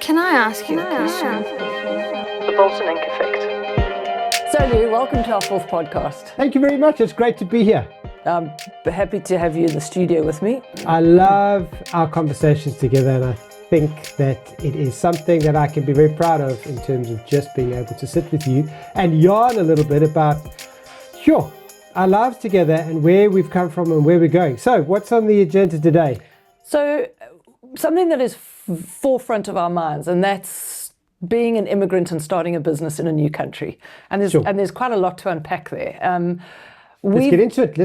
Can I ask you a question? The Bolton effect. So, Lou, welcome to our fourth podcast. Thank you very much. It's great to be here. I'm happy to have you in the studio with me. I love our conversations together, and I think that it is something that I can be very proud of in terms of just being able to sit with you and yarn a little bit about, our lives together and where we've come from and where we're going. So, what's on the agenda today? So, something that is forefront of our minds, and that's being an immigrant and starting a business in a new country. And there's quite a lot to unpack there. Let's get into it.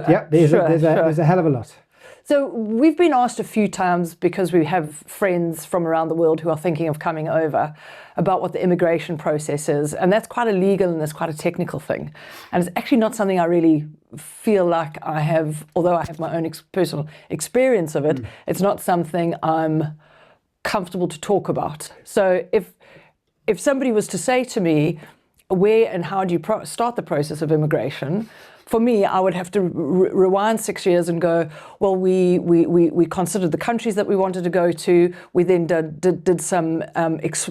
Yeah, there's a hell of a lot. So we've been asked a few times, because we have friends from around the world who are thinking of coming over, about what the immigration process is. And that's quite a legal and that's quite a technical thing. And it's actually not something I really feel like I have, although I have my own personal experience of it, it's not something I'm comfortable to talk about. So if somebody was to say to me, where and how do you start the process of immigration? For me, I would have to rewind 6 years and go, well, we considered the countries that we wanted to go to. We then did some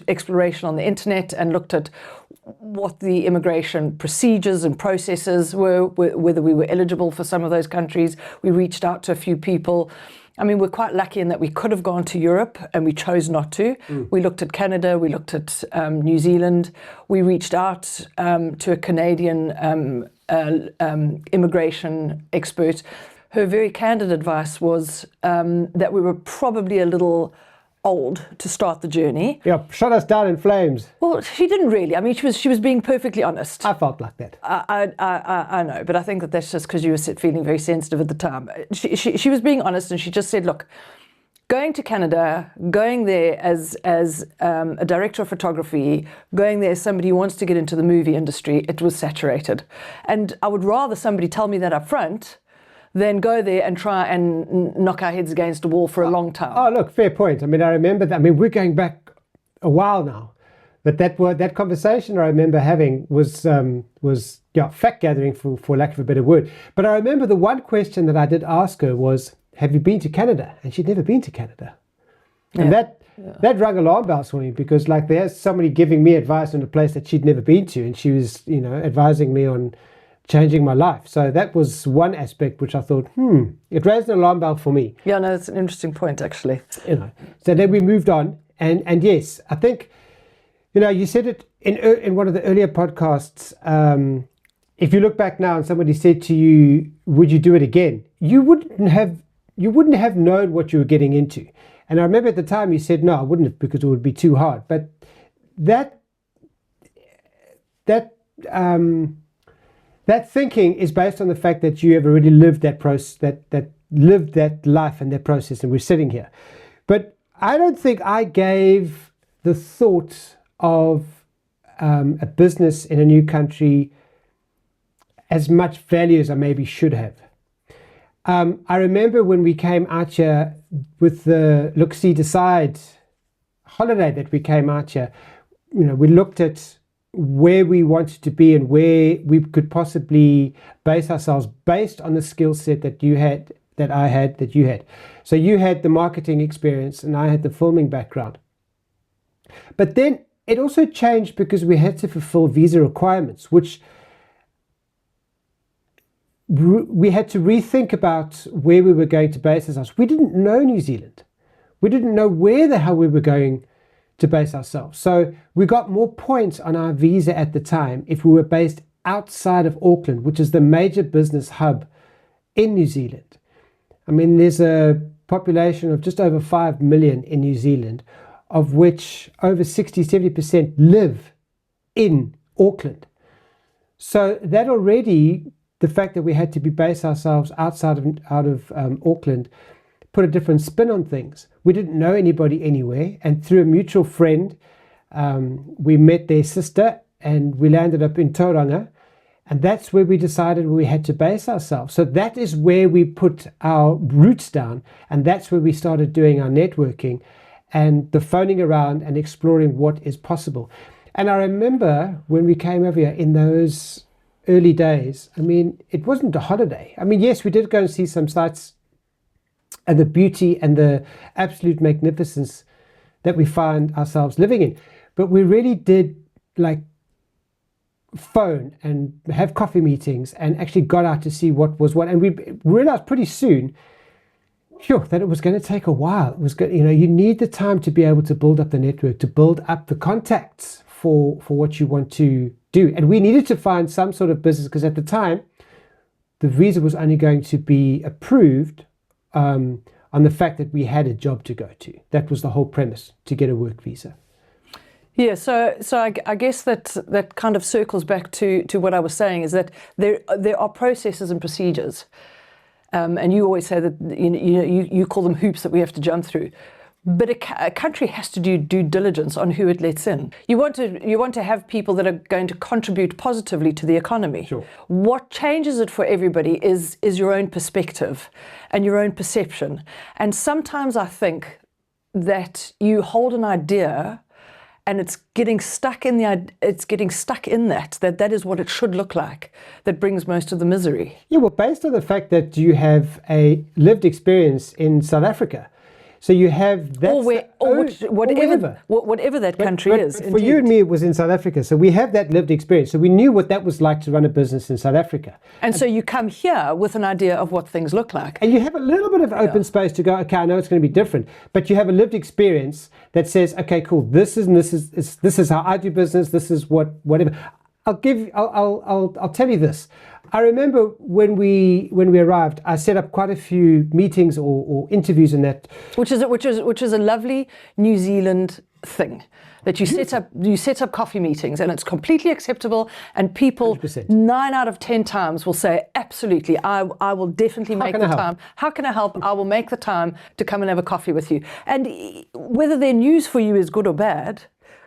exploration on the internet and looked at what the immigration procedures and processes were, whether we were eligible for some of those countries. We reached out to a few people. I mean, we're quite lucky in that we could have gone to Europe and we chose not to. We looked at Canada, we looked at New Zealand. We reached out to a Canadian immigration expert. Her very candid advice was that we were probably a little old to start the journey. Yeah, shut us down in flames. Well, she didn't really. I mean, she was being perfectly honest. I felt like that. I know, but I think that's just because you were feeling very sensitive at the time. She was being honest, and she just said, look, going to Canada, going there as a director of photography, going there as somebody who wants to get into the movie industry, it was saturated. And I would rather somebody tell me that up front than go there and try and knock our heads against a wall for a long time. Oh, look, fair point. I mean, I remember that. I mean, we're going back a while now. But that conversation I remember having was fact gathering, for lack of a better word. But I remember the one question that I did ask her was, have you been to Canada? And she'd never been to Canada. And that rang alarm bells for me, because like there's somebody giving me advice on a place that she'd never been to, and she was, advising me on changing my life. So that was one aspect which I thought, it raised an alarm bell for me. Yeah, no, it's an interesting point, actually. So then we moved on, and yes, I think, you said it in one of the earlier podcasts. If you look back now and somebody said to you, "Would you do it again?" You wouldn't have known what you were getting into. And I remember at the time you said, "No, I wouldn't have, because it would be too hard." But that thinking is based on the fact that you have already lived that process, that lived that life and that process, and we're sitting here. But I don't think I gave the thought of a business in a new country as much value as I maybe should have. I remember when we came out here with the Look, See, Decide holiday that we came out here, we looked at where we wanted to be and where we could possibly base ourselves based on the skill set that you had, that I had, that you had. So you had the marketing experience and I had the filming background. But then it also changed because we had to fulfill visa requirements, which we had to rethink about where we were going to base ourselves. We didn't know New Zealand. We didn't know where the hell we were going to base ourselves. So we got more points on our visa at the time if we were based outside of Auckland, which is the major business hub in New Zealand. I mean, there's a population of just over 5 million in New Zealand, of which over 60-70% live in Auckland. So that already, the fact that we had to be based ourselves out of Auckland, put a different spin on things. We didn't know anybody anywhere, and through a mutual friend, we met their sister, and we landed up in Tauranga, and that's where we decided we had to base ourselves. So that is where we put our roots down, and that's where we started doing our networking and the phoning around and exploring what is possible. And I remember when we came over here in those early days, I mean, it wasn't a holiday. I mean, yes, we did go and see some sites and the beauty and the absolute magnificence that we find ourselves living in. But we really did like phone and have coffee meetings and actually got out to see what was what. And we realized pretty soon, that it was going to take a while. It was good. You need the time to be able to build up the network, to build up the contacts for what you want to do. And we needed to find some sort of business, because at the time, the visa was only going to be approved on the fact that we had a job to go to. That was the whole premise, to get a work visa. Yeah, so I guess that kind of circles back to what I was saying, is that there are processes and procedures, and you always say that you call them hoops that we have to jump through. But a country has to do due diligence on who it lets in. You want to have people that are going to contribute positively to the economy. Sure. What changes it for everybody is your own perspective and your own perception. And sometimes I think that you hold an idea and it's getting stuck in that is what it should look like, that brings most of the misery. Yeah, well, based on the fact that you have a lived experience in South Africa, so you have that, whatever that country is. But for you and me, it was in South Africa, so we have that lived experience. So we knew what that was like to run a business in South Africa. And so you come here with an idea of what things look like. And you have a little bit of open space to go, okay, I know it's going to be different, but you have a lived experience that says, okay, cool, this is how I do business. This is whatever. I'll tell you this. I remember when we arrived, I set up quite a few meetings or interviews in that, which is a lovely New Zealand thing, that you set up coffee meetings, and it's completely acceptable, and people 100%. 9 out of 10 times will say, absolutely, I will definitely make the time. How can I help? I will make the time to come and have a coffee with you. And whether their news for you is good or bad,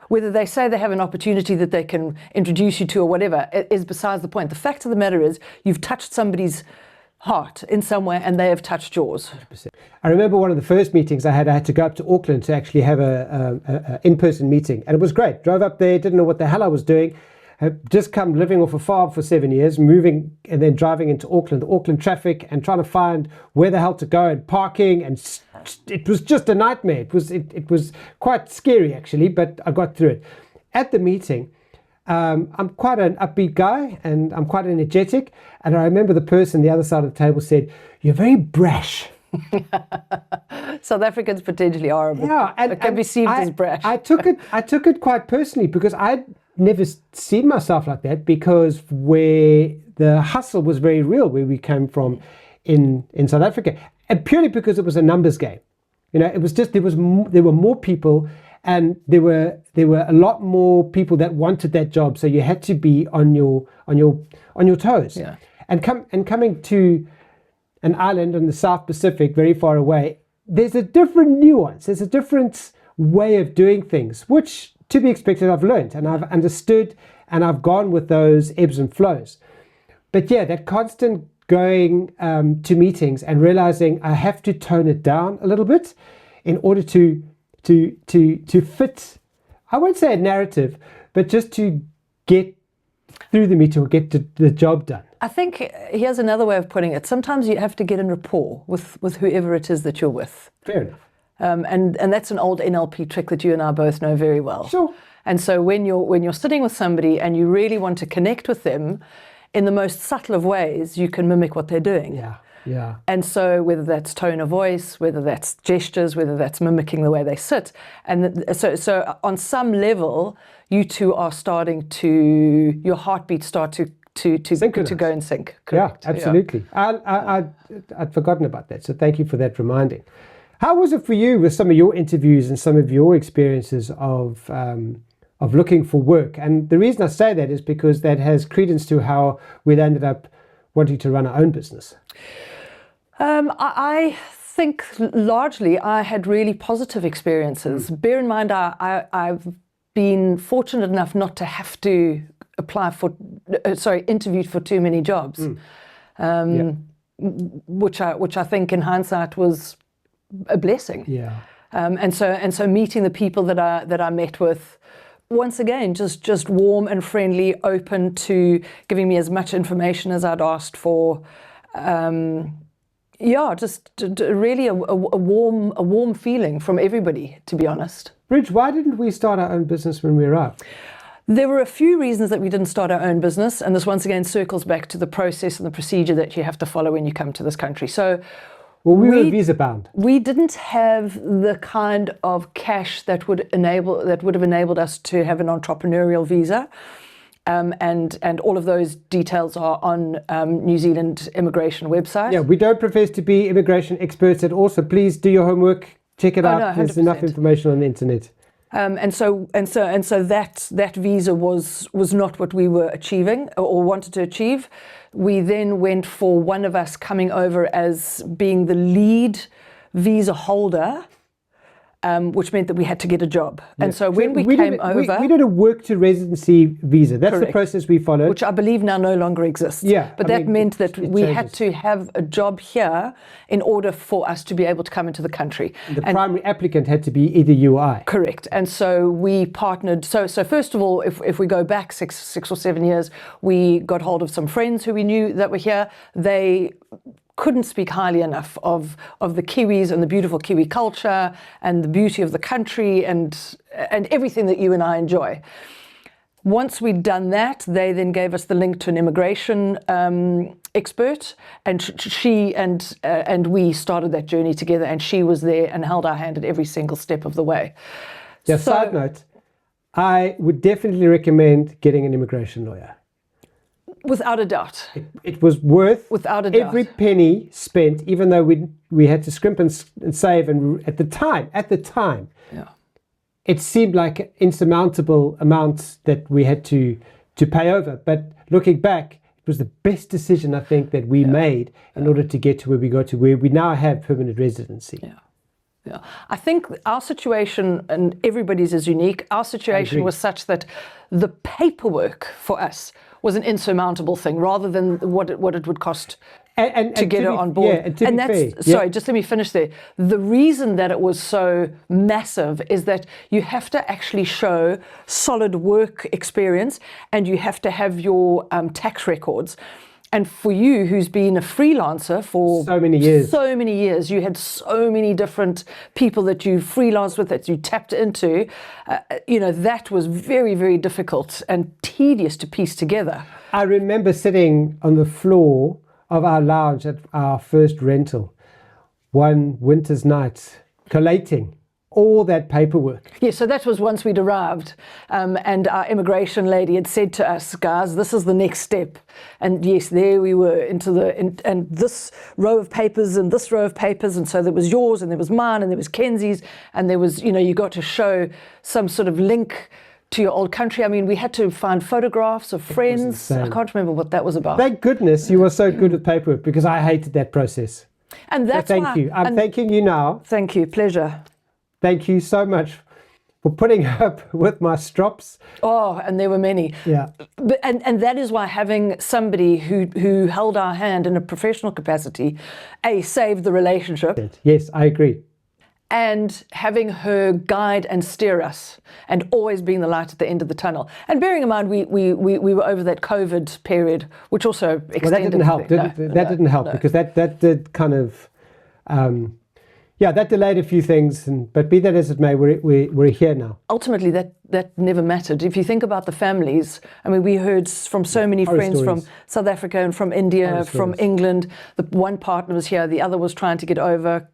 whether they say they have an opportunity that they can introduce you to or whatever, is besides the point. The fact of the matter is, you've touched somebody's heart in some way, and they have touched yours. 100%. I remember one of the first meetings I had to go up to Auckland to actually have a in-person meeting, and it was great. Drove up there, didn't know what the hell I was doing. Had just come living off a farm for 7 years, moving and then driving into Auckland, the Auckland traffic, and trying to find where the hell to go, and parking, and it was just a nightmare. It was quite scary actually, but I got through it. At the meeting, I'm quite an upbeat guy and I'm quite energetic, and I remember the person on the other side of the table said, "You're very brash." South Africans potentially are, yeah, and it can be seen as brash. I took it quite personally, because I'd never seen myself like that, because where the hustle was very real, where we came from in South Africa, and purely because it was a numbers game. It was just there were more people, and there were a lot more people that wanted that job, so you had to be on your toes. Yeah. And coming to an island in the South Pacific, very far away, there's a different nuance. There's a different way of doing things, which, to be expected, I've learned and I've understood, and I've gone with those ebbs and flows. But yeah, that constant going to meetings and realizing I have to tone it down a little bit in order to fit, I won't say a narrative, but just to get through the meeting or get the job done. I think here's another way of putting it. Sometimes you have to get in rapport with whoever it is that you're with. Fair enough. And that's an old NLP trick that you and I both know very well. Sure. And so when you're sitting with somebody and you really want to connect with them in the most subtle of ways, you can mimic what they're doing. Yeah. Yeah. And so whether that's tone of voice, whether that's gestures, whether that's mimicking the way they sit, and so on some level, you two are starting to, your heartbeats start to go in sync. Correct. Yeah, absolutely. Yeah. I'd forgotten about that, so thank you for that reminding. How was it for you with some of your interviews and some of your experiences of looking for work? And the reason I say that is because that has credence to how we'd ended up wanting to run our own business. I think largely I had really positive experiences. Bear in mind, I've been fortunate enough not to have to interview for too many jobs, which I think in hindsight was a blessing. Yeah. And so meeting the people that I met with, once again, just warm and friendly, open to giving me as much information as I'd asked for. Just really a warm feeling from everybody, to be honest. Bridge, why didn't we start our own business when we arrived? There were a few reasons that we didn't start our own business, and this once again circles back to the process and the procedure that you have to follow when you come to this country. So, well, we were visa bound. We didn't have the kind of cash that would have enabled us to have an entrepreneurial visa, and all of those details are on New Zealand immigration website. Yeah, we don't profess to be immigration experts at all, so please do your homework, check it out. No, There's enough information on the internet. And so that visa was not what we were achieving or wanted to achieve. We then went for one of us coming over as being the lead visa holder, which meant that we had to get a job. And so when we came over... We did a work to residency visa. That's correct. The process we followed. Which I believe now no longer exists. Yeah. But that meant that we had to have a job here in order for us to be able to come into the country. The primary applicant had to be either you or I. Correct. And so we partnered. So first of all, if we go back six or 7 years, we got hold of some friends who we knew that were here. They couldn't speak highly enough of the Kiwis and the beautiful Kiwi culture and the beauty of the country and everything that you and I enjoy. Once we'd done that, they then gave us the link to an immigration expert, and she and we started that journey together, and she was there and held our hand at every single step of the way. Yeah, side note, I would definitely recommend getting an immigration lawyer. Without a doubt. It was worth without a doubt every penny spent, even though we had to scrimp and save. And at the time, yeah, it seemed like an insurmountable amounts that we had to pay over. But looking back, it was the best decision I think that we made in order to get to where we got to, where we now have permanent residency. Yeah. Yeah, I think our situation, and everybody's is unique, our situation was such that the paperwork for us was an insurmountable thing rather than what it would cost to get her on board. Yeah, and that's, sorry, just let me finish there. The reason that it was so massive is that you have to actually show solid work experience, and you have to have your tax records. And for you, who's been a freelancer for so many years, you had so many different people that you freelanced with, that you tapped into, that was very, very difficult and tedious to piece together. I remember sitting on the floor of our lounge at our first rental one winter's night, collating all that paperwork. Yeah, so that was once we'd arrived, and our immigration lady had said to us, guys, this is the next step. And yes, there we were and this row of papers and this row of papers, and so there was yours and there was mine and there was Kenzie's, and there was, you got to show some sort of link to your old country. I mean, we had to find photographs of friends. I can't remember what that was about. Thank goodness you were so good with paperwork, because I hated that process. And that's so thank you. I'm thanking you now. Thank you. Pleasure. Thank you so much for putting up with my strops. Oh, and there were many. Yeah. But, and that is why having somebody who held our hand in a professional capacity, saved the relationship. Yes, I agree. And having her guide and steer us, and always being the light at the end of the tunnel. And bearing in mind, we were over that COVID period, which also extended. Well, that didn't help. That didn't help because that did kind of. That delayed a few things, but be that as it may, we're here now. Ultimately, that never mattered. If you think about the families, I mean, we heard from so many friends from South Africa and from India, from England. The one partner was here, the other was trying to get over.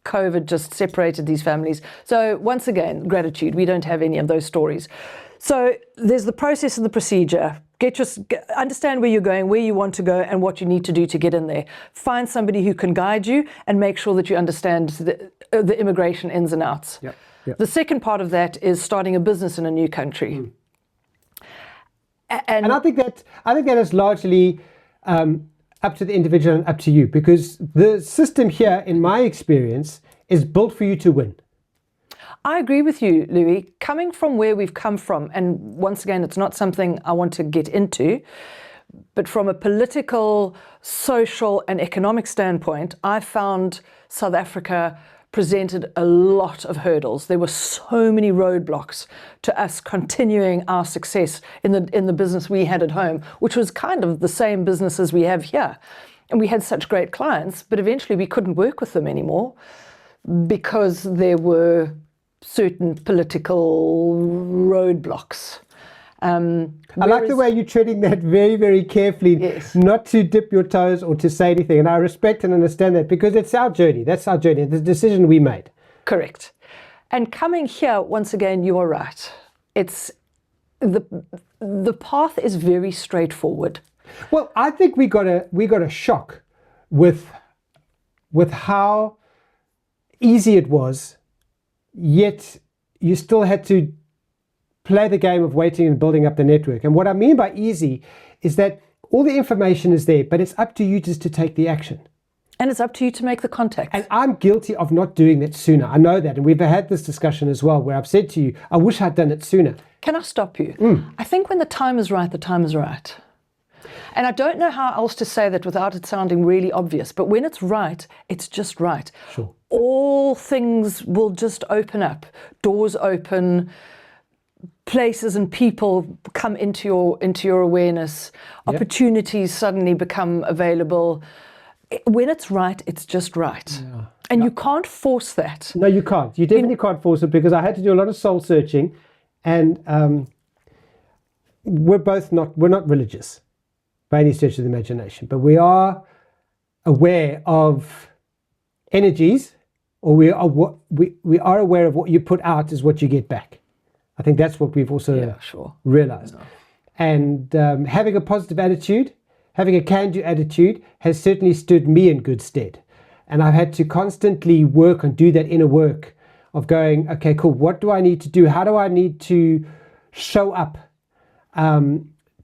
COVID just separated these families. So once again, gratitude. We don't have any of those stories. So there's the process and the procedure. Understand where you're going, where you want to go, and what you need to do to get in there. Find somebody who can guide you, and make sure that you understand the immigration ins and outs. Yep. The second part of that is starting a business in a new country. And I think that is largely up to the individual and up to you, because the system here, in my experience, is built for you to win. I agree with you, Louis. Coming from where we've come from, and once again, it's not something I want to get into, but from a political, social, and economic standpoint, I found South Africa presented a lot of hurdles. There were so many roadblocks to us continuing our success in the business we had at home, which was kind of the same business as we have here. And we had such great clients, but eventually we couldn't work with them anymore because there were certain political roadblocks. I like the way you're treading that very, very carefully, Yes. not to dip your toes or to say anything. And I respect and understand that because it's our journey. That's our journey. The decision we made. Correct. And coming here, once again, you are right. It's the path is very straightforward. Well, I think we got a shock with how easy it was, yet you still had to play the game of waiting and building up the network. And what I mean by easy is that all the information is there, but it's up to you just to take the action. And it's up to you to make the contact. And I'm guilty of not doing that sooner. I know that. And we've had this discussion as well, where I've said to you, I wish I'd done it sooner. Can I stop you? I think when the time is right, the time is right. And I don't know how else to say that without it sounding really obvious, but when it's right, it's just right. Sure. All things will just open up. Doors open, places and people come into your awareness. Yep. Opportunities suddenly become available. When it's right, it's just right. Yeah. And you can't force that. No, you can't. You definitely can't force it, because I had to do a lot of soul searching, and we're not religious by any stretch of the imagination, but we are aware of energies, or we are aware of what you put out is what you get back. I think that's what we've also realized. Yeah. And having a positive attitude, having a can-do attitude has certainly stood me in good stead. And I've had to constantly work and do that inner work of going, okay, cool, what do I need to do? How do I need to show up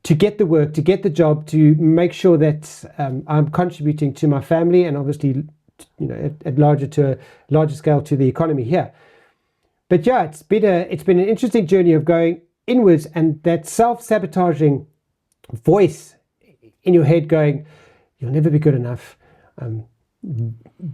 to get the work, to get the job, to make sure that I'm contributing to my family and obviously, to a larger scale to the economy here. But yeah, it's been an interesting journey of going inwards, and that self-sabotaging voice in your head going, you'll never be good enough.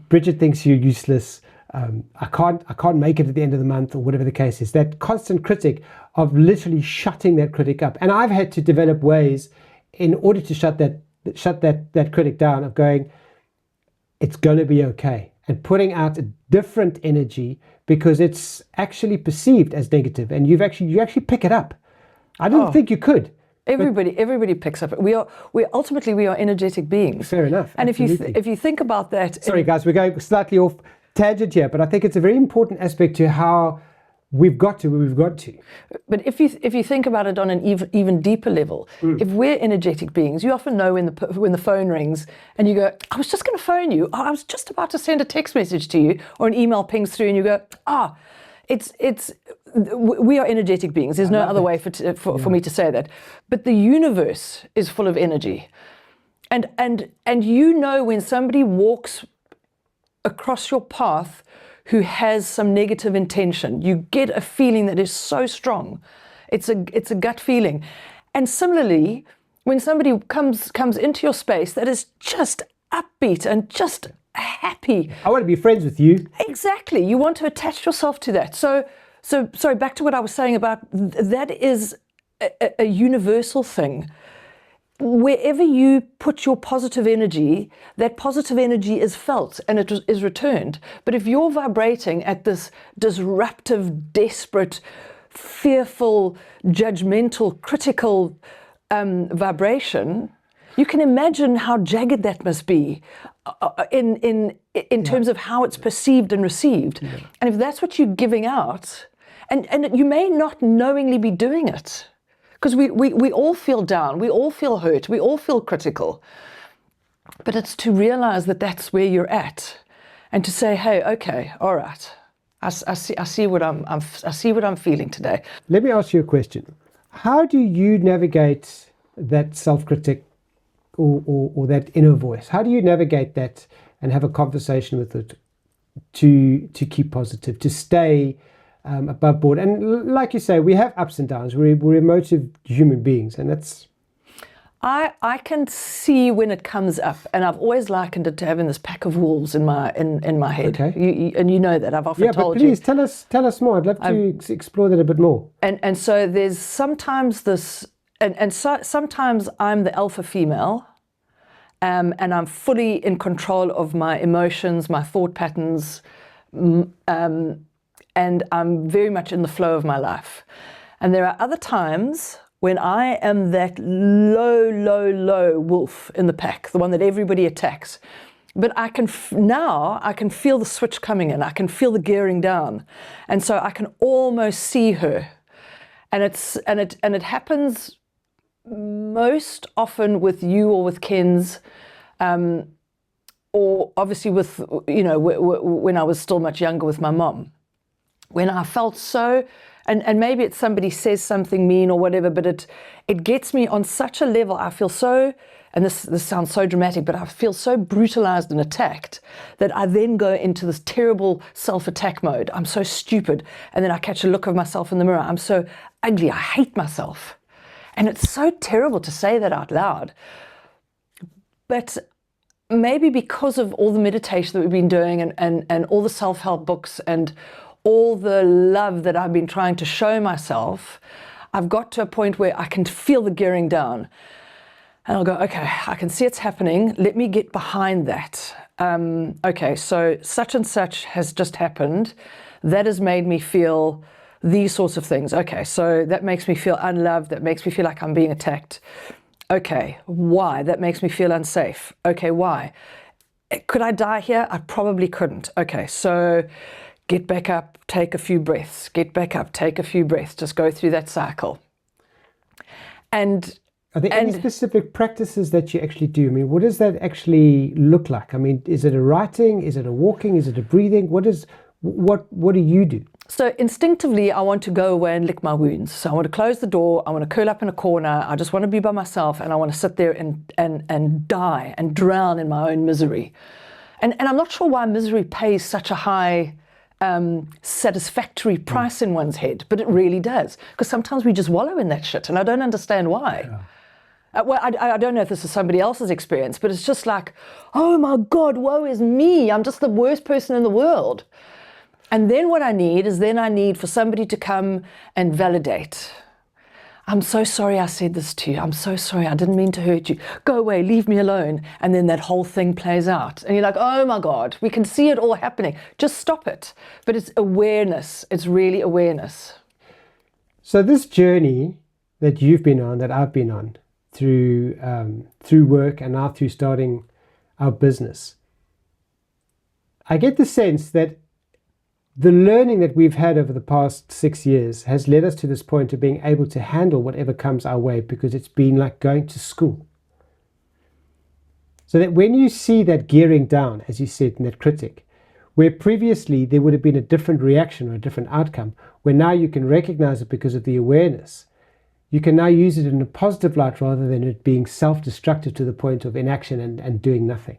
Bridget thinks you're useless. I can't make it at the end of the month, or whatever the case is. That constant critic of literally shutting that critic up. And I've had to develop ways in order to shut that critic down, of going, it's going to be okay, and putting out a different energy, because it's actually perceived as negative, and you actually pick it up. I didn't think you could. Everybody picks up. We are energetic beings. Fair enough. And absolutely. if you think about that, sorry guys, we're going slightly off tangent here, but I think it's a very important aspect to how we've got to where we've got to. But if you think about it on an even deeper level, if we're energetic beings, you often know when the phone rings and you go, I was just going to phone you. Oh, I was just about to send a text message to you, or an email pings through, and you go, we are energetic beings. There's no other way for me to say that. But the universe is full of energy, and when somebody walks across your path who has some negative intention, you get a feeling that is so strong. It's a gut feeling. And similarly, when somebody comes into your space that is just upbeat and just happy, I want to be friends with you. Exactly. You want to attach yourself to that. So sorry, back to what I was saying about that is a universal thing. Wherever you put your positive energy, that positive energy is felt and it is returned. But if you're vibrating at this disruptive, desperate, fearful, judgmental, critical vibration, you can imagine how jagged that must be in terms of how it's perceived and received. Yeah. And if that's what you're giving out, and you may not knowingly be doing it, because we all feel down, we all feel hurt, we all feel critical. But it's to realize that that's where you're at, and to say, hey, okay, all right, I see what I'm feeling today. Let me ask you a question. How do you navigate that self-critic or that inner voice? How do you navigate that and have a conversation with it to keep positive, to stay above board? And like you say, we have ups and downs. We're emotive human beings, and that's... I can see when it comes up, and I've always likened it to having this pack of wolves in my head. Okay. You know that. I've often told you. Yeah, but please tell us more. I'd love to explore that a bit more. And so there's sometimes this, sometimes I'm the alpha female, and I'm fully in control of my emotions, my thought patterns, and I'm very much in the flow of my life. And there are other times when I am that low wolf in the pack, the one that everybody attacks. But I can now I can feel the switch coming in. I can feel the gearing down, and so I can almost see her. And it happens most often with you or with Ken's, or obviously with when I was still much younger with my mom, when I felt so. And maybe it's somebody says something mean or whatever, but it gets me on such a level. I feel so, and this sounds so dramatic, but I feel so brutalized and attacked that I then go into this terrible self-attack mode. I'm so stupid. And then I catch a look of myself in the mirror. I'm so ugly. I hate myself. And it's so terrible to say that out loud. But maybe because of all the meditation that we've been doing and all the self-help books and all the love that I've been trying to show myself, I've got to a point where I can feel the gearing down. And I'll go, okay, I can see it's happening. Let me get behind that. Okay, so such and such has just happened. That has made me feel these sorts of things. Okay, so that makes me feel unloved. That makes me feel like I'm being attacked. Okay, why? That makes me feel unsafe. Okay, why? Could I die here? I probably couldn't. Okay, so get back up, take a few breaths. Get back up, take a few breaths. Just go through that cycle. And are there any specific practices that you actually do? I mean, what does that actually look like? I mean, is it a writing? Is it a walking? Is it a breathing? What do you do? So instinctively, I want to go away and lick my wounds. So I want to close the door. I want to curl up in a corner. I just want to be by myself, and I want to sit there and die and drown in my own misery. And I'm not sure why misery pays such a high satisfactory price in one's head, but it really does. Because sometimes we just wallow in that shit, and I don't understand why. Yeah. Well, I don't know if this is somebody else's experience, but it's just like, oh my God, woe is me. I'm just the worst person in the world. And then what I need is for somebody to come and validate. I'm so sorry I said this to you. I'm so sorry. I didn't mean to hurt you. Go away, leave me alone. And then that whole thing plays out. And you're like, oh my God, we can see it all happening. Just stop it. But it's awareness. It's really awareness. So this journey that you've been on, that I've been on, through work and now through starting our business, I get the sense that the learning that we've had over the past 6 years has led us to this point of being able to handle whatever comes our way, because it's been like going to school. So that when you see that gearing down, as you said, in that critic, where previously there would have been a different reaction or a different outcome, where now you can recognize it because of the awareness, you can now use it in a positive light rather than it being self-destructive to the point of inaction and doing nothing.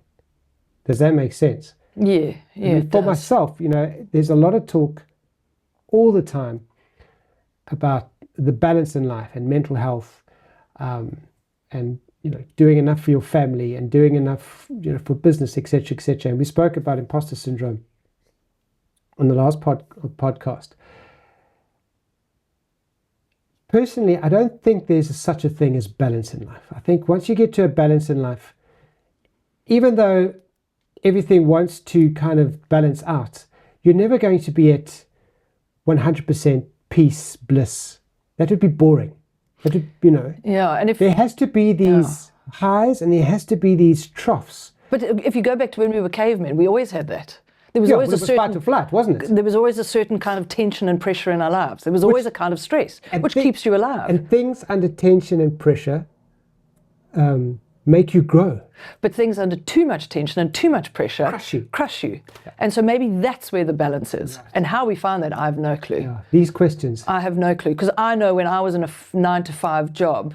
Does that make sense? Yeah. For myself, there's a lot of talk all the time about the balance in life and mental health, and doing enough for your family and doing enough for business, etc., etc. And we spoke about imposter syndrome on the last podcast. Personally, I don't think there's such a thing as balance in life. I think once you get to a balance in life, even though everything wants to kind of balance out, you're never going to be at 100% peace, bliss. That would be boring. That would, Yeah, and if there has to be these highs and there has to be these troughs. But if you go back to when we were cavemen, we always had that. There was always it was fight or flight, wasn't it? There was always a certain kind of tension and pressure in our lives. There was always a kind of stress, which keeps you alive. And things under tension and pressure make you grow. But things under too much tension and too much pressure crush you. Yeah. And so maybe that's where the balance is. Right. And how we find that, I have no clue. Yeah. These questions. I have no clue. Because I know when I was in a 9-to-5 job,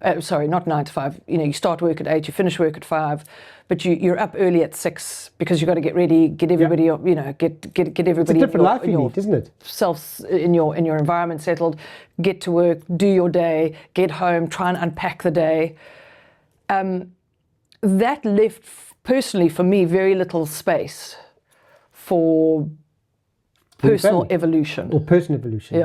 not 9 to 5, you start work at 8, you finish work at 5, but you're up early at 6 because you've got to get ready, get everybody, get everybody. It's a different life you need, isn't it? Self in your environment settled, get to work, do your day, get home, try and unpack the day. That left, personally, for me, very little space for personal evolution. Or personal evolution,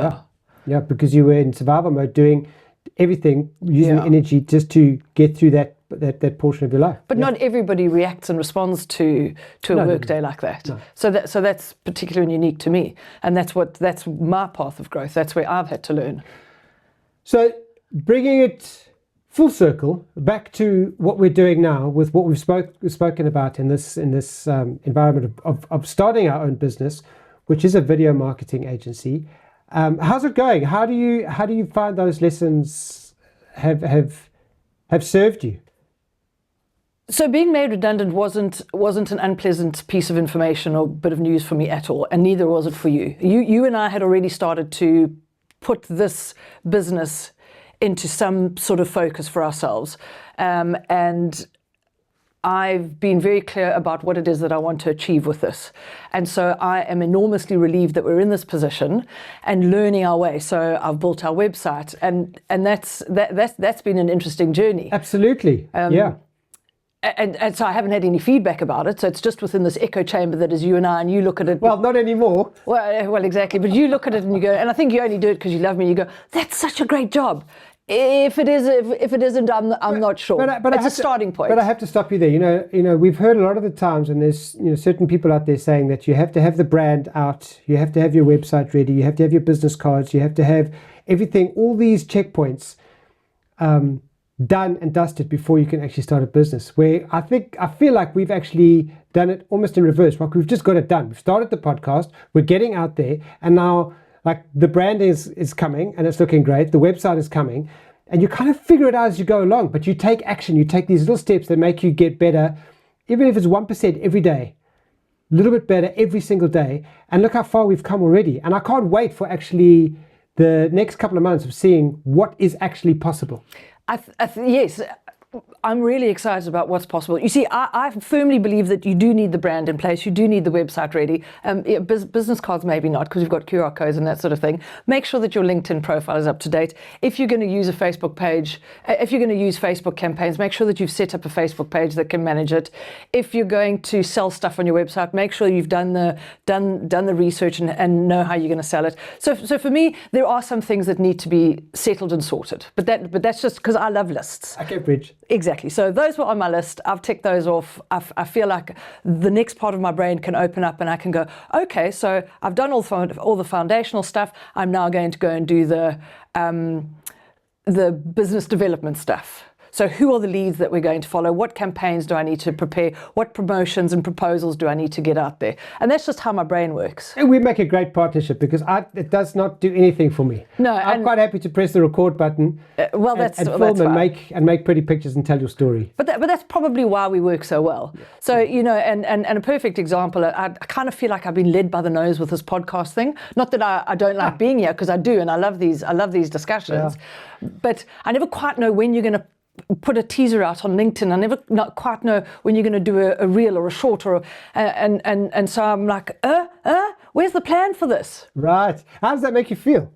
yeah. Because you were in survival mode, doing everything, using energy just to get through that that portion of your life. But not everybody reacts and responds to a work day like that. No. So that's particularly unique to me, and that's my path of growth. That's where I've had to learn. So bringing it full circle back to what we're doing now with what we've spoken about in this environment of starting our own business, which is a video marketing agency. How's it going? How do you find those lessons have served you? So being made redundant wasn't an unpleasant piece of information or bit of news for me at all, and neither was it for you. You and I had already started to put this business into some sort of focus for ourselves, and I've been very clear about what it is that I want to achieve with this. And so I am enormously relieved that we're in this position and learning our way. So I've built our website, and that's been an interesting journey. Absolutely. Yeah. And so I haven't had any feedback about it. So it's just within this echo chamber that is you and I, and you look at it. Well, not anymore. Well, exactly. But you look at it and you go, and I think you only do it because you love me. You go, that's such a great job. If it isn't, I'm not sure. But it's a starting point. But I have to stop you there. You know, we've heard a lot of the times, and there's certain people out there saying that you have to have the brand out, you have to have your website ready, you have to have your business cards, you have to have everything, all these checkpoints done and dusted before you can actually start a business. Where I feel like we've actually done it almost in reverse. Like we've just got it done. We've started the podcast, we're getting out there, and now, like, the brand is coming and it's looking great. The website is coming, and you kind of figure it out as you go along. But you take action. You take these little steps that make you get better, even if it's 1% every day, a little bit better every single day. And look how far we've come already. And I can't wait for actually the next couple of months of seeing what is actually possible. Yes. I'm really excited about what's possible. You see, I firmly believe that you do need the brand in place. You do need the website ready. Business cards, maybe not, because you've got QR codes and that sort of thing. Make sure that your LinkedIn profile is up to date. If you're going to use a Facebook page, if you're going to use Facebook campaigns, make sure that you've set up a Facebook page that can manage it. If you're going to sell stuff on your website, make sure you've done the research and know how you're going to sell it. So for me, there are some things that need to be settled and sorted. But that's just because I love lists. Okay, Bridge. Exactly. So those were on my list. I've ticked those off. I feel like the next part of my brain can open up and I can go, okay, so I've done all the foundational stuff. I'm now going to go and do the business development stuff. So who are the leads that we're going to follow? What campaigns do I need to prepare? What promotions and proposals do I need to get out there? And that's just how my brain works. And we make a great partnership because it does not do anything for me. No, I'm quite happy to press the record button and film and make pretty pictures and tell your story. But that's probably why we work so well. Yeah. So, and a perfect example, I kind of feel like I've been led by the nose with this podcast thing. Not that I don't like being here, because I do, and I love these discussions. Yeah. But I never quite know when you're going to put a teaser out on LinkedIn. I never quite know when you're going to do a reel or a short and so I'm like, where's the plan for this? Right. How does that make you feel?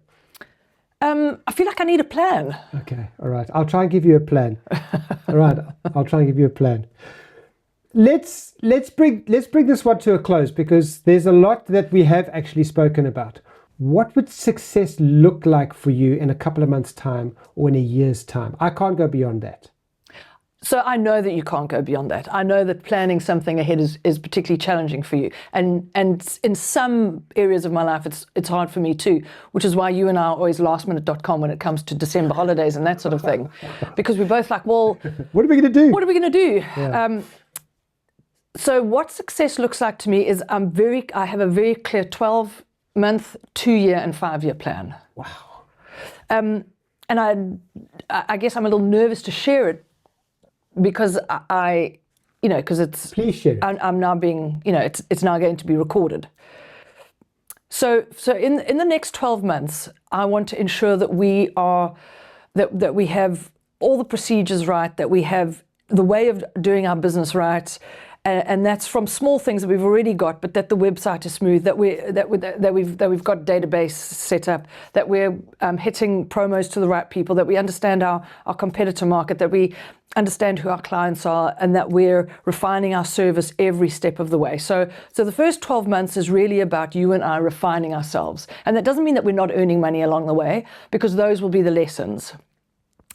I feel like I need a plan. Okay. All right. I'll try and give you a plan. All right. I'll try and give you a plan. Let's bring this one to a close, because there's a lot that we have actually spoken about. What would success look like for you in a couple of months' time or in a year's time? I can't go beyond that. So I know that you can't go beyond that. I know that planning something ahead is particularly challenging for you. And in some areas of my life, it's hard for me too, which is why you and I are always lastminute.com when it comes to December holidays and that sort of thing. Because we're both like, well, what are we going to do? What are we going to do? Yeah. So what success looks like to me is I have a very clear 12-month, 2-year and 5-year plan. Wow. And I guess I'm a little nervous to share it because because it's... Please share it. I'm now being, it's now going to be recorded. So in the next 12 months, I want to ensure that we have all the procedures right, that we have the way of doing our business right. And that's from small things that we've already got, but that the website is smooth, that we've got database set up, that we're hitting promos to the right people, that we understand our competitor market, that we understand who our clients are, and that we're refining our service every step of the way. So the first 12 months is really about you and I refining ourselves. And that doesn't mean that we're not earning money along the way, because those will be the lessons.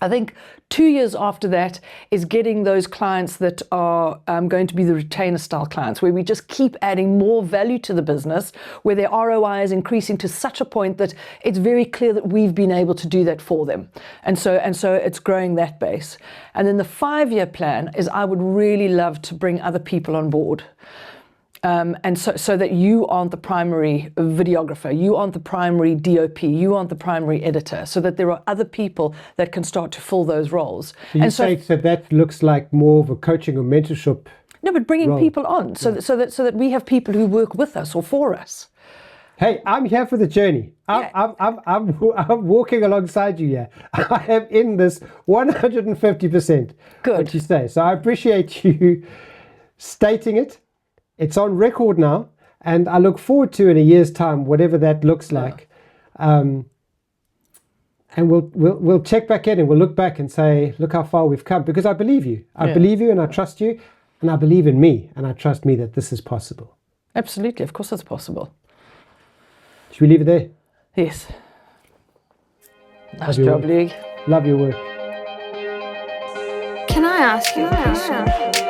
I think 2 years after that is getting those clients that are going to be the retainer style clients, where we just keep adding more value to the business, where their ROI is increasing to such a point that it's very clear that we've been able to do that for them. And so it's growing that base. And then the 5-year plan is I would really love to bring other people on board. And so that you aren't the primary videographer, you aren't the primary DOP, you aren't the primary editor, so that there are other people that can start to fill those roles. So so that looks like more of a coaching or mentorship. No, but bringing role. people on, so that we have people who work with us or for us. Hey, I'm here for the journey. I'm walking alongside you here. I am in this 150%. Good. What you say. So I appreciate you stating it. It's on record now, and I look forward to in a year's time, whatever that looks like. And we'll check back in and we'll look back and say, look how far we've come, because I believe you. I believe you and I trust you, and I believe in me and I trust me that this is possible. Absolutely, of course it's possible. Should we leave it there? Yes. Nice job, Lee. Love your work. Can I ask you a question?